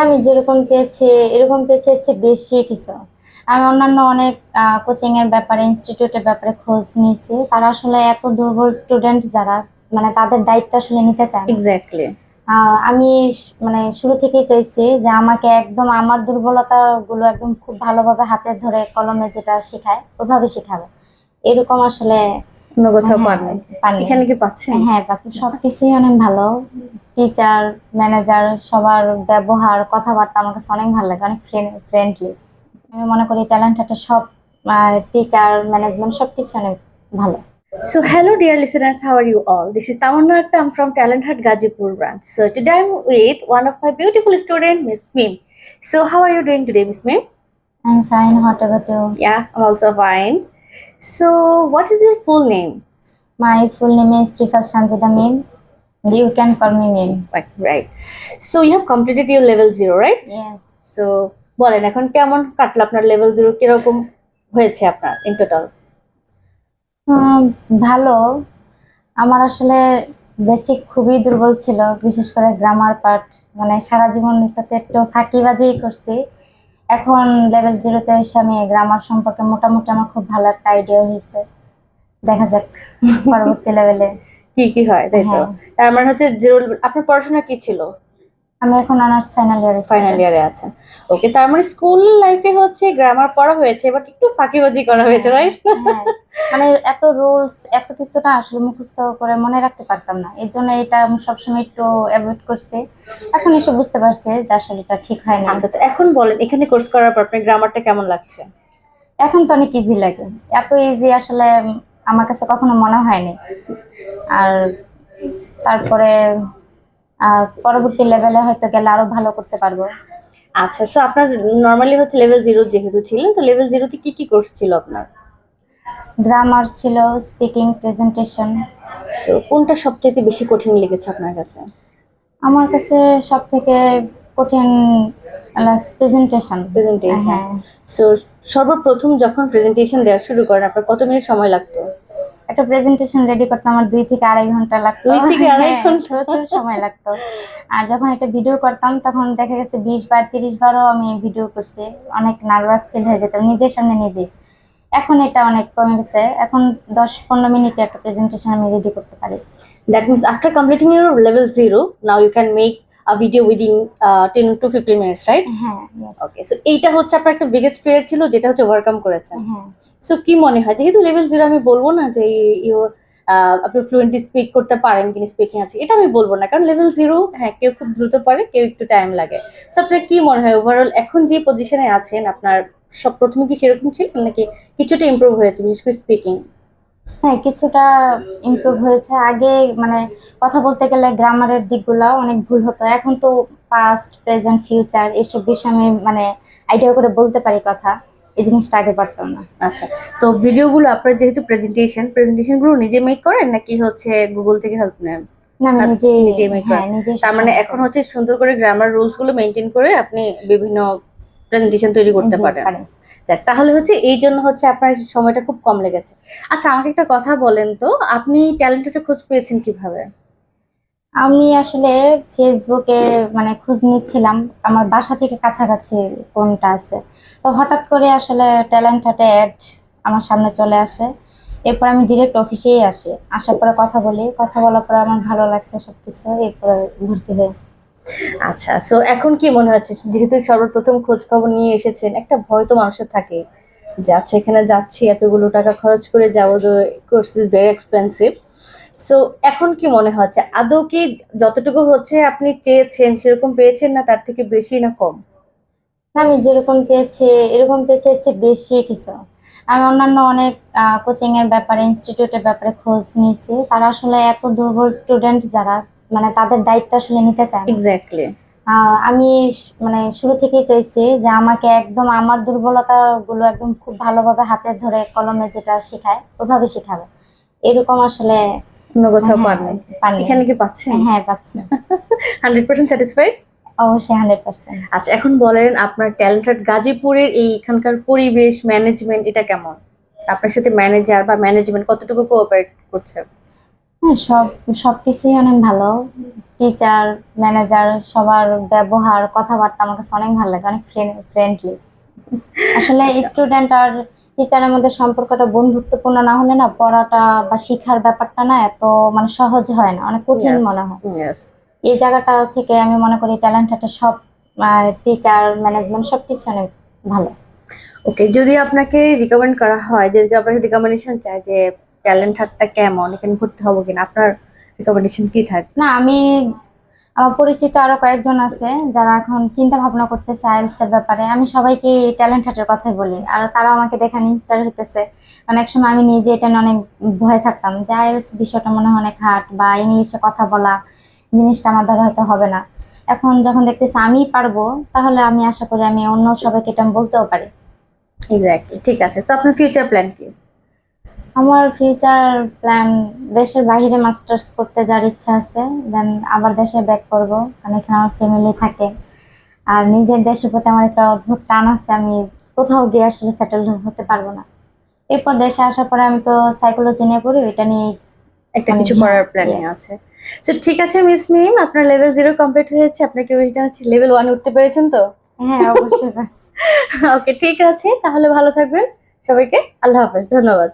আমি যেরকম চেয়েছি এরকম পেয়েছি এর চেয়ে বেশি কিছু। আমি অন্যান্য অনেক কোচিং এর ব্যাপারে, ইনস্টিটিউটের ব্যাপারে খোঁজ নিয়েছি। তারা আসলে এত দুর্বল স্টুডেন্ট যারা, মানে তাদের দায়িত্ব আসলে নিতে চায় না। এক্স্যাক্টলি। আমি মানে শুরু থেকেই চাইছি যে আমাকে একদম আমার দুর্বলতা গুলো একদম খুব ভালোভাবে হাতে ধরে কলমে যেটা শেখায় ওইভাবে শেখাবে, এরকম আসলে। অন্য কোথাও হ্যাঁ, পাননি? পারি। এখানে কি পাচ্ছেন? হ্যাঁ, পাচ্ছি। আচ্ছা। সবকিছুই অনেক ভালো। টিচার, ম্যানেজার, সবার ব্যবহার, কথাবার্তা আমার কাছে অনেক ভালো লাগে, অনেক ফ্রেন্ডলি। আমি মনে করি ট্যালেন্ট একটা সব টিচার, ম্যানেজমেন্ট সবকিছু অনেক ভালো। So hello dear listeners, how are you all? This is Tamanna Akhtar. I'm from Talent Hut Gazipur branch. So today I'm with one of my beautiful student, Miss Mim. So how are you doing today, Miss Mim? I'm fine. What about you? Yeah, I'm also fine. So what is your full name? My full name is Srifat Sanjida Mim. You can call me Mim. Right. So you have completed your level 0, right? Yes. So বলেন এখন কেমন কাটলো আপনার level 0, কিরকম হয়েছে আপনার in total? ভালো। আমার আসলে বেসিক খুবই দুর্বল ছিল, বিশেষ করে গ্রামার পার্ট। মানে সারা জীবন এটাতে একটু ফাঁকিবাজি করছি। এখন লেভেল 0-তে এসে আমি গ্রামার সম্পর্কে মোটামুটি আমার খুব ভালো একটা আইডিয়া হয়েছে। দেখা যাক পরবর্তী লেভেলে কি কি হয়, তাই তো? হ্যাঁ। তার মানে হচ্ছে 0, আপনার পড়াশোনা কি ছিল? আমি এখন অনার্স ফাইনাল ফাইনাল ইয়ারে আছেন। ওকে, তার মানে স্কুল লাইফে হচ্ছে গ্রামার পড়া হয়েছে, বাট একটু ফাঁকিবাজি করা হয়েছে, রাইট? হ্যাঁ, মানে এত রুলস, এত কিছুটা আসলে মুখস্থ করে মনে রাখতে পারতাম না, এর জন্য এটা আমি সবসময় একটু অ্যাভয়েড করছি। এখন এসে বুঝতে পারছি যে আসলে এটা ঠিক হয় না। আচ্ছা, তো এখন বলেন এখানে কোর্স করার পর আপনার গ্রামারটা কেমন লাগছে? এখন তো অনেক ইজি লাগে। এত ইজি আসলে আমার কাছে কখনো মনে হয়নি। আর তারপরে পরবর্তী লেভেলে হয়তো গেলে আরো ভালো করতে পারবো। আচ্ছা, সো আপনার নর্মালি হচ্ছে লেভেল 0 যেহেতু ছিলেন, তো লেভেল 0 তে কি কি কোর্স ছিল আপনার? গ্রামার ছিল, স্পিকিং, প্রেজেন্টেশন। সো কোনটা সবচেয়ে বেশি কঠিন লেগেছে আপনার কাছে? আমার কাছে সব থেকে কঠিন প্রেজেন্টেশন। প্রেজেন্টেশন। হ্যাঁ, সো সর্বপ্রথম যখন প্রেজেন্টেশন দেওয়া শুরু করেন আপনার কত মিনিট সময় লাগতো? একটা প্রেজেন্টেশন রেডি করতে আমার 2 থেকে 2.5 ঘন্টা লাগতো। 2 থেকে 2.5 হ্যাঁ, ঘন্টা? প্রচুর সময় লাগতো। আর যখন একটা ভিডিও করতাম তখন দেখা গেছে 20 বার 30 বারও আমি ভিডিও করছি। অনেক নার্ভাস ফিল হয়ে যেতাম নিজের সামনে নিজে। এখন এটা অনেক কমে গেছে, এখন 10-15 মিনিটে একটা প্রেজেন্টেশন আমি রেডি করতে পারি। That means after completing your level 0, now you can make a video within 10 to 15 minutes, right? হ্যাঁ, yes. ওকে, সো এইটা হচ্ছে আপনার একটা বিগেস্ট ফিয়ার ছিল যেটা হচ্ছে ওভারকাম করেছেন। হ্যাঁ, সো কি মনে হয়, যেহেতু লেভেল 0 আমি বলবো না যে ইউ আপনি ফ্লুয়েন্টলি স্পিক করতে পারেন কিনা, স্পিকিং আছে, এটা আমি বলবো না, কারণ লেভেল 0 হ্যাঁ কেউ খুব দ্রুত পারে, কেউ একটু টাইম লাগে। সো আপনার কি মনে হয় ওভারঅল এখন যে পজিশনে আছেন আপনার সব প্রথমে কি সেরকম ছিল নাকি কিছুটা ইমপ্রুভ হয়েছে, বিশেষ করে স্পিকিং? হ্যাঁ, কিছুটা ইমপ্রুভ হয়েছে। আগে মানে কথা বলতে গেলে গ্রামারের দিকগুলো অনেক ভুল হতো, এখন তো পাস্ট, প্রেজেন্ট, ফিউচার এসব বিষয়ে আমি মানে আইডিয়া করে বলতে পারি কথা। এই জিনিসটা আগে পারতাম না। আচ্ছা, তো ভিডিওগুলো আপনার যেহেতু প্রেজেন্টেশনগুলো নিজে মেক করেন নাকি হচ্ছে গুগল থেকে হেল্প নেন? না, আমি নিজে মেক হ্যাঁ, করেন। নিজে তার মানে এখন হচ্ছে সুন্দর করে গ্রামার রুলস গুলো মেনটেন করে আপনি বিভিন্ন প্রেজেন্টেশন তৈরি করতে পারেন। যাক, তাহলে হচ্ছে এই জন্য হচ্ছে আপনার সময়টা খুব কম লেগেছে। আচ্ছা, আমাকে একটা কথা বলেন তো, আপনি ট্যালেন্টের খোঁজ পেয়েছেন কিভাবে? আমি আসলে ফেসবুকে মানে খোঁজ নিচ্ছিলাম আমার বাসা থেকে কাছাকাছি কোনটা আছে। তো হঠাৎ করে আসলে ট্যালেন্ট হাটে অ্যাড আমার সামনে চলে আসে। এরপর আমি ডিরেক্ট অফিসেই আসি, আসার পরে কথা বলি, কথা বলার পরে আমার ভালো লাগছে সবকিছু, এরপর ভর্তি হই। আচ্ছা, সো এখন কি মনে হচ্ছে, যেহেতু সর্বপ্রথম খোঁজ খবর নিয়ে এসেছেন, একটা ভয় তো মানুষের থাকে যে আচ্ছা এখানে যাচ্ছি এতগুলো টাকা খরচ করে যাবো, তো course is very expensive. So এখন কি মনে হচ্ছে আদৌ কি যতটুকু হচ্ছে আপনি চেয়েছেন সেরকম পেয়েছেন, না তার থেকে বেশি না কম? না, আমি যেরকম চেয়েছি এরকম পেয়েছি, এর চেয়ে বেশি কিছু। আমি অন্যান্য অনেক কোচিং এর ব্যাপারে, ইনস্টিটিউটের ব্যাপারে খোঁজ নিয়েছি। তারা আসলে এত দুর্বল স্টুডেন্ট যারা, মানে তাদের দায়িত্ব আসলে নিতে চায় না। এক্স্যাক্টলি। আমি মানে শুরু থেকেই চাইছি যে আমাকে একদম আমার দুর্বলতা গুলো একদম খুব ভালোভাবে হাতে ধরে কলমে যেটা শেখায় ওইভাবে শেখাবে, এরকম আসলে। অন্য কোথাও হ্যাঁ, পাননি? পারি। এখানে কি পাচ্ছেন? হ্যাঁ, পাচ্ছি। 100% স্যাটিসফাইড? অবশ্যই 100%। আচ্ছা, এখন বলেন আপনার ট্যালেন্টেড গাজীপুরের এই এখানকার পরিবেশ, ম্যানেজমেন্ট এটা কেমন? আপনার সাথে ম্যানেজার বা ম্যানেজমেন্ট কতটুকু কোঅপারেট করছে? হ্যাঁ, সবকিছুই অনেক ভালো। টিচার, ম্যানেজার, সবার ব্যবহার, কথাবার্তা আমার কাছে অনেক ভালো লাগে, অনেক ফ্রেন্ডলি। আসলে আচ্ছা। স্টুডেন্ট আর টিচারের মধ্যে সম্পর্কটা বন্ধুত্বপূর্ণ না হলে না পড়াটা বা শিখার ব্যাপারটা না এত মানে সহজ হয় না, অনেক কঠিন ইয়েস, মনে হয়। ইয়েস। এই জায়গাটা থেকে আমি মনে করি ট্যালেন্টেড সব টিচার, ম্যানেজমেন্ট সবকিছু অনেক ভালো। ওকে, যদি আপনাকে রিকমেন্ড করা হয়, যদি আপনাকে রিকমেন্ডেশন চায় যে ট্যালেন্ট হাটটা কেমন, এখানে ভর্তি হবো কিনা, আপনার রিকমেন্ডেশন কি থাকবে? না, আমার পরিচিত আরো কয়েকজন আছে যারা এখন চিন্তা ভাবনা করতেছে আইএলটিএস এর ব্যাপারে। আমি সবাইকে ট্যালেন্ট হার্টের কথাই বলি, আর তারা আমাকে দেখে ইন্সপায়ার হইতেছে। অনেক সময় আমি নিজে এটা নিয়ে অনেক ভয় থাকতাম যে আইএলটিএস বিষয়টা মনে হয় অনেক হার্ড, বা ইংলিশে কথা বলা জিনিসটা আমার দ্বারা হয়তো হবে না। এখন যখন দেখতেছি আমি পারবো, তাহলে আমি আশা করি আমি অন্য সবাইকে এটা বলতেও পারি। এক্স্যাক্টলি, ঠিক আছে। তো আপনার ফিউচার প্ল্যান কি? আমার ফিউচার প্ল্যান, দেশের বাইরে মাস্টার্স করতে যাওয়ার ইচ্ছা আছে, দেন আবার দেশে ব্যাক করব, কারণ এখানে আমার ফ্যামিলি থাকে। আর নিজের দেশের প্রতি আমার একটা অদ্ভুত টান আছে, আমি কোথাও গিয়ে আসলে সেটেল হতে পারবো না। এরপর দেশে আসার পরে আমি তো সাইকোলজি নিয়ে পড়ি, ওইটা নিয়ে একটা মানে কিছু করার প্ল্যানিং yes. আছে। তো ঠিক আছে মিস মিম, আপনার লেভেল 0 কমপ্লিট হয়েছে, আপনাকে উইশ জানাচ্ছি লেভেল 1 উঠতে পেরেছেন তো? হ্যাঁ, অবশ্যই পারছি। ওকে, ঠিক আছে, তাহলে ভালো থাকবেন। সবাইকে আল্লাহ হাফেজ, ধন্যবাদ।